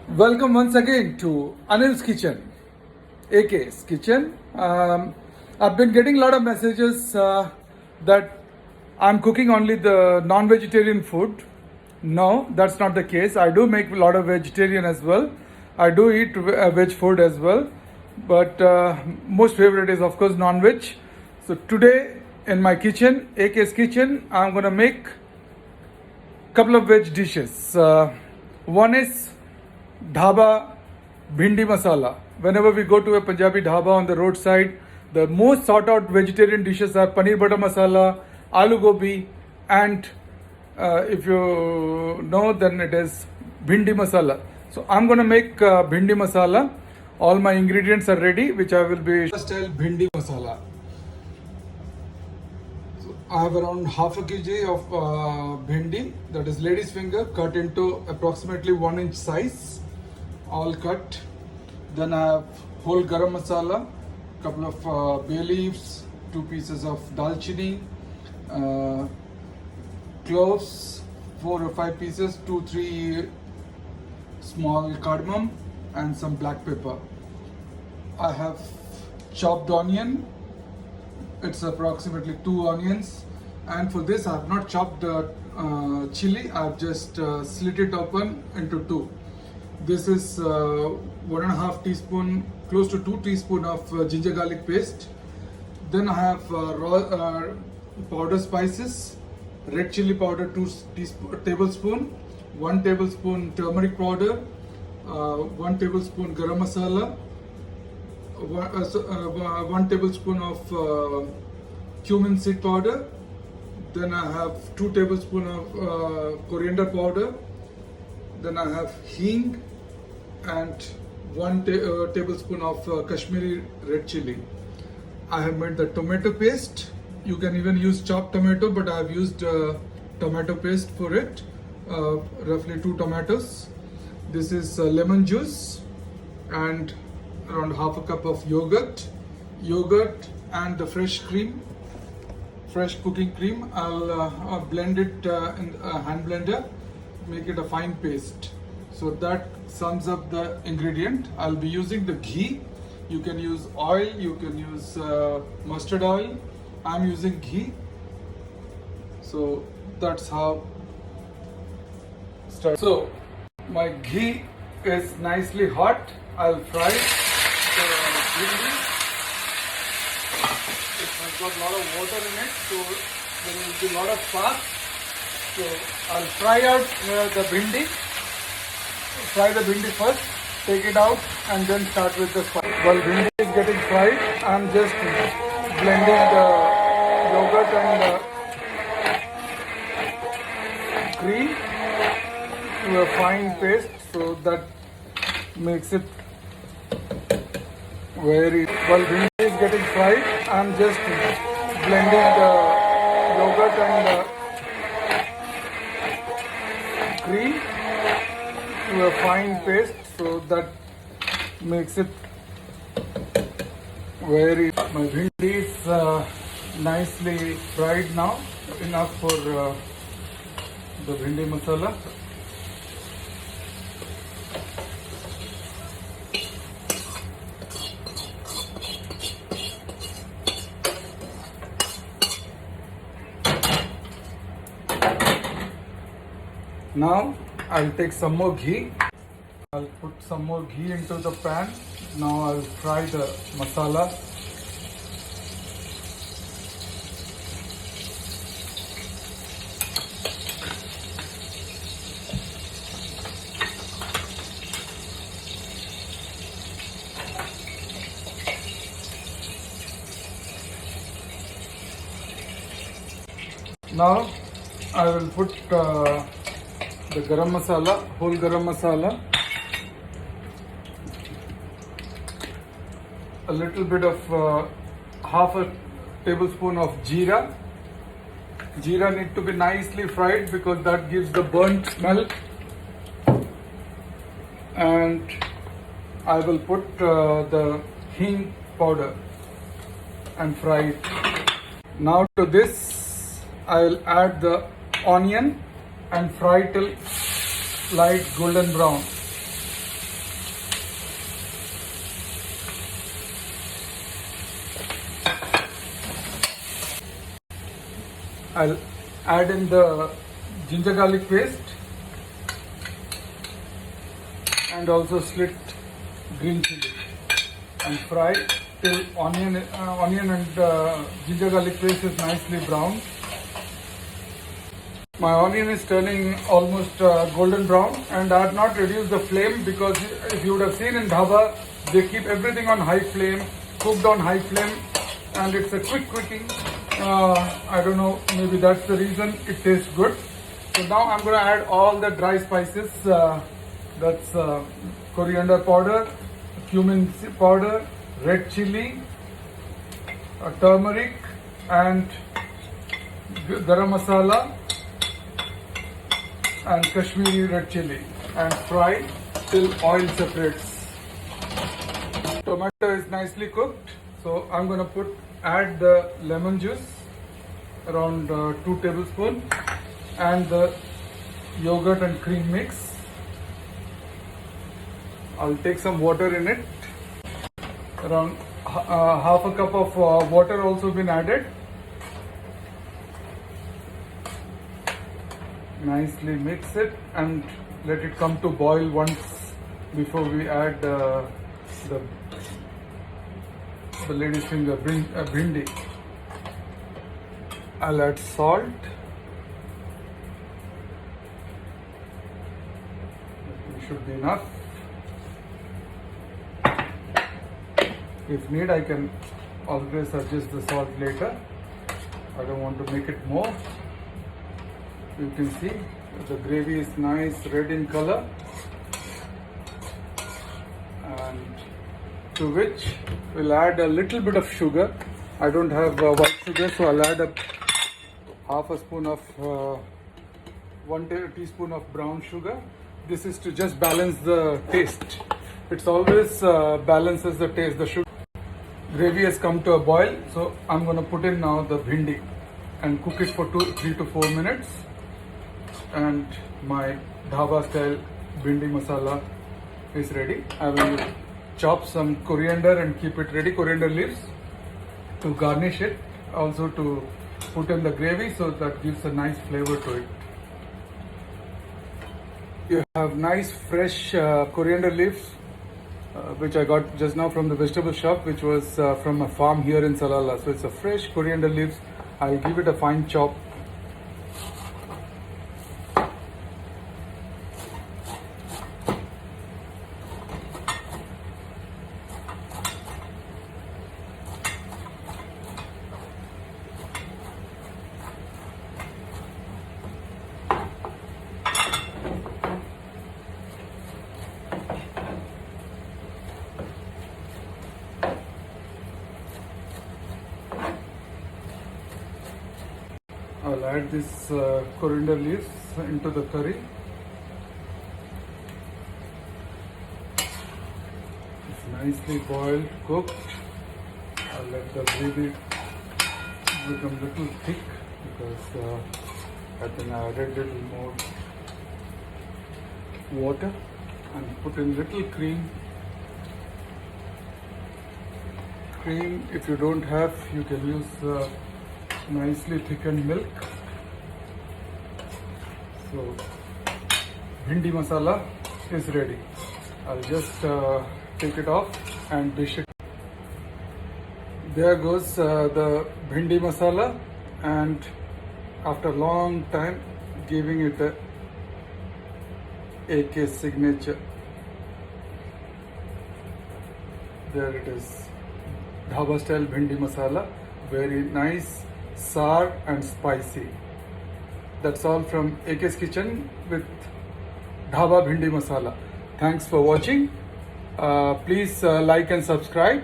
Welcome once again to Anil's Kitchen, AK's Kitchen. I've been getting a lot of messages that I'm cooking only the non-vegetarian food. No, that's not the case. I do make a lot of vegetarian as well. I do eat veg food as well, but most favorite is of course non-veg. So today in my kitchen, AK's Kitchen, I'm gonna make couple of veg dishes. One is dhaba bhindi masala. Whenever we go to a Punjabi dhaba on the roadside, the most sought out vegetarian dishes are paneer butter masala, aloo gobi, and if you know, then it is bhindi masala. So I'm going to make bhindi masala. All my ingredients are ready, which I will be style bhindi masala. I have around half a kg of bhindi, that is lady's finger, cut into approximately 1 inch size, all cut. Then I have whole garam masala, couple of bay leaves, 2 pieces of dalchini, cloves, 4 or 5 pieces, 2-3 small cardamom, and some black pepper. I have chopped onion. It's approximately 2 onions, and for this I have not chopped chili. I have just slit it open into 2. This is 1.5 teaspoon, close to 2 teaspoon of ginger garlic paste. Then I have raw powder spices, red chili powder 2 tablespoon, 1 tablespoon turmeric powder, 1 tablespoon garam masala, 1 tablespoon of cumin seed powder. Then I have 2 tablespoon of coriander powder. Then I have hing and 1 tablespoon of Kashmiri red chili. I have made the tomato paste. You can even use chopped tomato, but I have used tomato paste for it, roughly 2 tomatoes. This is lemon juice and around half a cup of yogurt and the fresh cooking cream. I'll blend it in a hand blender, make it a fine paste. So that sums up the ingredient. I'll be using the ghee. You can use oil, you can use mustard oil. I'm using ghee. So that's how start. So my ghee is nicely hot. I'll fry the bhindi. It has got a lot of water in it, so there will be a lot of spark. So I'll fry out the bhindi. Fry the bhindi first, take it out, and then start with the spice. While bhindi is getting fried, I'm just blending the yogurt and the cream to a fine paste, so that makes it very. While bhindi is getting fried, I'm just blending the yogurt and the cream to a fine paste, so that makes it very. My bhindi is nicely fried now, enough for the bhindi masala. Now I'll take some more ghee. I'll put some more ghee into the pan. Now I'll fry the masala. Now I will put the garam masala, whole garam masala, a little bit of half a tablespoon of jeera. Jeera need to be nicely fried because that gives the burnt smell. And I will put the hing powder and fry it. Now to this I will add the onion and fry till light golden brown. I'll add in the ginger garlic paste and also slit green chili and fry till onion and ginger garlic paste is nicely brown. My onion is turning almost golden brown, and I have not reduced the flame because if you would have seen in dhaba, they keep everything on high flame, cooked on high flame, and it's a quick cooking. I don't know, maybe that's the reason it tastes good. So now I'm going to add all the dry spices. That's coriander powder, cumin powder, red chili, turmeric, and garam masala, and Kashmiri red chili, and fry till oil separates. Tomato is nicely cooked, so I'm going to add the lemon juice, around 2 tablespoons, and the yogurt and cream mix. I'll take some water in it. Around half a cup of water also been added. Nicely mix it and let it come to boil once before we add the lady's finger bhindi. I'll add salt. It should be enough. If need, I can always adjust the salt later. I don't want to make it more. You can see the gravy is nice red in color, and to which we'll add a little bit of sugar. I don't have white sugar, so I'll add half a spoon of 1 teaspoon of brown sugar. This is to just balance the taste. It's always balances the taste. The sugar gravy has come to a boil, so I'm going to put in now the bhindi and cook it for 3 to 4 minutes. And my dhaba style bhindi masala is ready. I will chop some coriander and keep it ready, coriander leaves, to garnish it, also to put in the gravy, so that gives a nice flavor to it. You have nice fresh coriander leaves, which I got just now from the vegetable shop, which was from a farm here in Salala. So it's a fresh coriander leaves. I'll give it a fine chop. I'll add this coriander leaves into the curry. It's nicely boiled, cooked. I'll let the gravy become a little thick because I think I added a little more water and put in little cream. Cream, if you don't have, you can use nicely thickened milk. So bhindi masala is ready. I'll just take it off and dish it. There goes the bhindi masala, and after a long time giving it a AK signature. There it is, dhaba style bhindi masala, very nice, sour and spicy. That's all from AK's Kitchen with dhaba bhindi masala. Thanks for watching. Please like and subscribe.